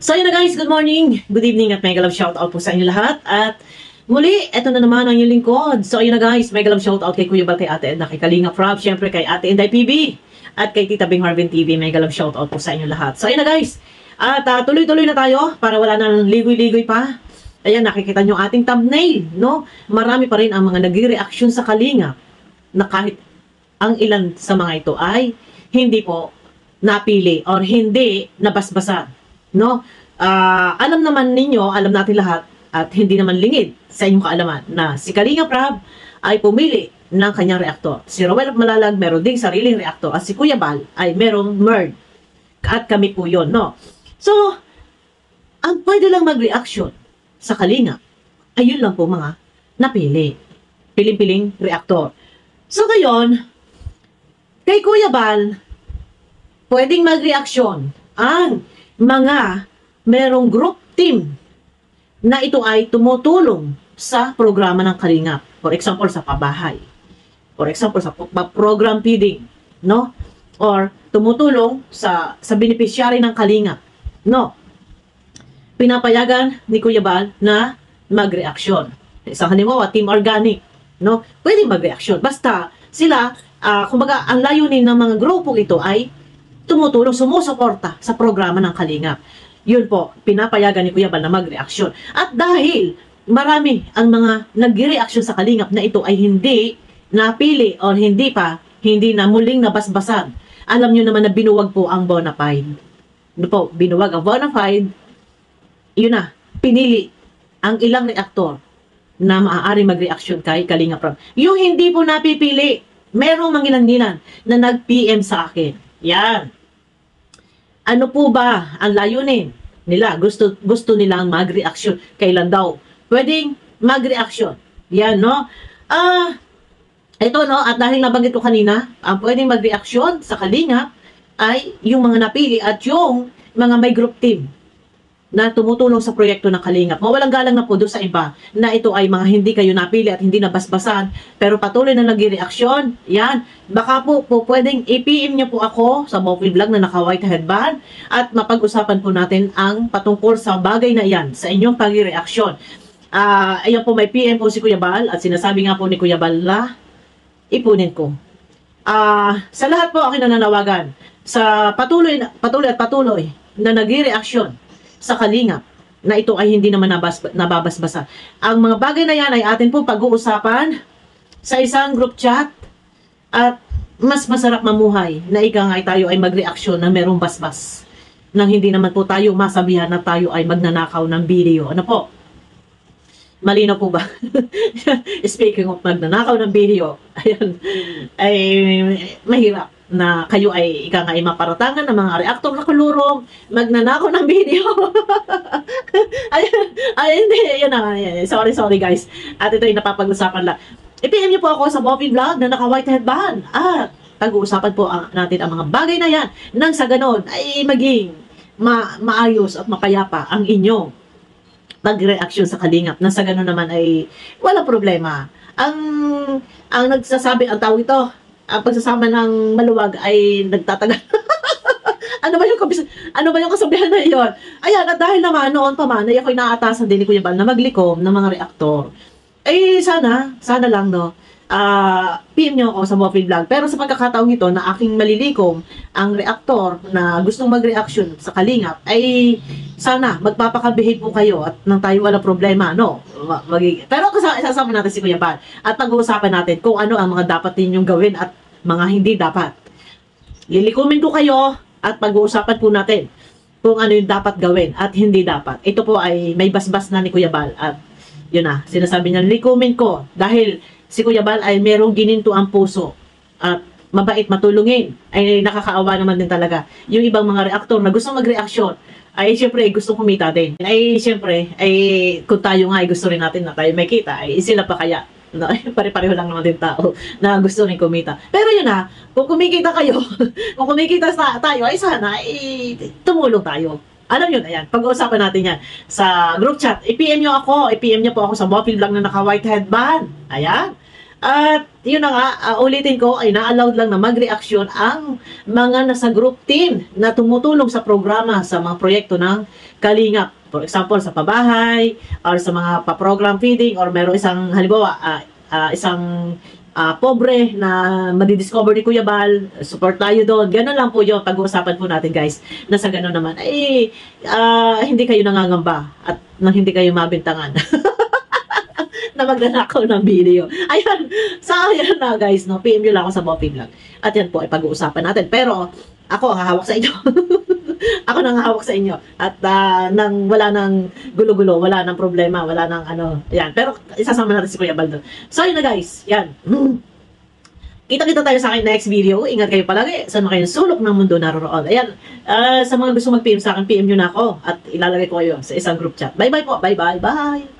So yun na guys, good morning, good evening at mega love shoutout po sa inyo lahat. At muli, eto na naman ang inyong lingkod. So yun na guys, mega love shoutout kay Kuya Bal, kay Ate Edna, kay Kalinga Prab, syempre kay Ate Inday PB, at kay Tita Bing Harvin TV. Mega love shoutout po sa inyo lahat. So yun na guys, at tuloy-tuloy na tayo para wala nang ligoy-ligoy pa. Ayan, nakikita nyo ating thumbnail, no? Marami pa rin ang mga nagre-reaction sa Kalinga na kahit ang ilan sa mga ito ay hindi po napili or hindi nabasbasan, no? Alam naman ninyo, alam natin lahat, at hindi naman lingid sa inyong kaalaman na si Kalinga Prab ay pumili ng kanyang reaktor. Si Rowel Malalag meron ding sariling reaktor at si Kuya Bal ay merong MERD. At kami po yun, no? So, ang pwede lang mag-reaction sa Kalinga, ayun lang po mga napili. Piling-piling reaktor. So, ngayon, kay Kuya Bal, pwedeng mag-reaction ang mga merong group team na ito ay tumutulong sa programa ng Kalinga. For example, sa pabahay. For example, sa program feeding. No? Or tumutulong sa beneficiary ng Kalinga. No? Pinapayagan ni Kuya Bal na mag-reaction. Isang halimbawa, team organic. No? Pwede mag-reaction. Basta sila, kumbaga, ang layunin ng mga grupo ito ay tumutulong, sumusuporta sa programa ng Kalinga. Yun po, pinapayagan ni Kuya Bal na mag-reaction. At dahil marami ang mga nag-reaction sa Kalingap na ito ay hindi napili o hindi na muling nabasbasan. Alam nyo naman na binuwag po ang bona fide. Ano po, binuwag ang bona fide, yun na, pinili ang ilang reaktor na maaari mag-reaction kay Kalinga Prab. Yung hindi po napipili, merong mangilan-ngilan na nag-PM sa akin. Yan. Ano po ba ang layunin nila? Gusto nilang mag-reaction. Kailan daw pwedeng mag-reaction? Yan, no? Ito, no? At dahil nabanggit ko kanina, ang pwedeng mag-reaction sa Kalinga ay yung mga napili at yung mga may group team na tumutulong sa proyekto ng Kalinga. Mawalang galang na po doon sa iba na ito ay mga hindi kayo napili at hindi nabasbasan pero patuloy na nag-reaction. Yan. Baka po pwedeng i-PM nyo po ako sa mobile vlog na naka-white headband at mapag-usapan po natin ang patungkol sa bagay na yan sa inyong pag-reaction. Ayan po, may PM po si Kuya Bal at sinasabi nga po ni Kuya Bal na ipunin ko. Sa lahat po akin nananawagan sa patuloy na nag-reaction sa Kalinga na ito ay hindi naman nababasbasa. Ang mga bagay na yan ay atin po pag-uusapan sa isang group chat at mas masarap mamuhay na ika nga tayo ay mag-reaction na merong basbas nang hindi naman po tayo masabihan na tayo ay magnanakaw ng video. Ano po? Malinaw po ba? Speaking of magnanakaw ng video, ayan, ay mahirap na kayo ay ika nga ay maparatangan ng mga reaktor na kulurong, magnanakaw ng video. Hindi, yun na. Sorry guys. At ito ay napapag-usapan lang. I-PM niyo po ako sa Bobby Vlog na naka-white headband. At pag-uusapan po natin ang mga bagay na yan nang sa ganon ay maging maayos at mapayapa ang inyong pag-reaction sa Kalingap. Na sa ganon naman ay walang problema. Ang nagsasabi, ang tawag ito, ang pagsasama ng maluwag ay nagtatagal. Ano ba yung kasabihan na iyon? Ayan, at dahil naman noon pa man ay ako'y naaatasan din ni Kuya Bal na maglikom ng mga reaktor. Eh, sana lang, no? PM nyo ako sa mobile vlog. Pero sa pagkakataong ito na aking malilikom ang reaktor na gustong mag-reaction sa Kalingap, ay sana magpapakabehave po kayo at nang tayo wala problema, no? Pero kasama natin si Kuya Bal at pag-uusapan natin kung ano ang mga dapat ninyong gawin at mga hindi dapat. Lilikumin ko kayo at pag-uusapan po natin kung ano yung dapat gawin at hindi dapat. Ito po ay may basbas na ni Kuya Bal at yun na, sinasabi niya, likumin ko dahil si Kuya Bal ay merong gininto ang puso at mabait, matulungin. Ay nakakaawa naman din talaga. Yung ibang mga reaktor na gusto mag-reaction ay siyempre gusto kumita din. Ay siyempre, ay kung tayo nga ay gusto rin natin na tayo may kita, ay sila pa kaya. No? Pare-pareho lang naman din tao na gusto rin kumita. Pero yun na, kung kumikita kayo, kung kumikita tayo, ay sana ay tumulong tayo. Alam yun, ayan, pag-uusapan natin yan sa group chat. I-PM nyo ako, i-PM nyo po ako sa mobile vlog na naka-white headband. Ayan. At yun na nga, ulitin ko, ay na-allowed lang na mag-reaction ang mga nasa group team na tumutulong sa programa, sa mga proyekto ng Kalingap. For example, sa pabahay, or sa mga pa-program feeding, or meron isang, halimbawa, isang pobre na madidiscover ni Kuya Bal, support tayo doon. Ganun lang po yun, pag-uusapan po natin guys, na sa ganun naman, ay hindi kayo nangangamba at nang hindi kayo mabintangan. Na magnanakaw ng video. Ayan. So, ayan na guys, no? PM nyo lang ako sa Boping lang. At yan po ay pag-uusapan natin. Pero, ako, hahawak sa inyo. Ako nang hawak sa inyo. At nang wala nang gulo-gulo, wala nang problema, wala nang ano. Yan. Pero, isasama natin si Kuya Bal doon. So, yun na guys. Yan. Kita-kita tayo sa akin next video. Ingat kayo palagi. Saan kayo sulok ng mundo naroroon. Ayan. Sa mga gusto mag-PM sa akin, PM nyo na ako. At ilalagay ko kayo sa isang group chat. Bye-bye po. Bye-bye. Bye.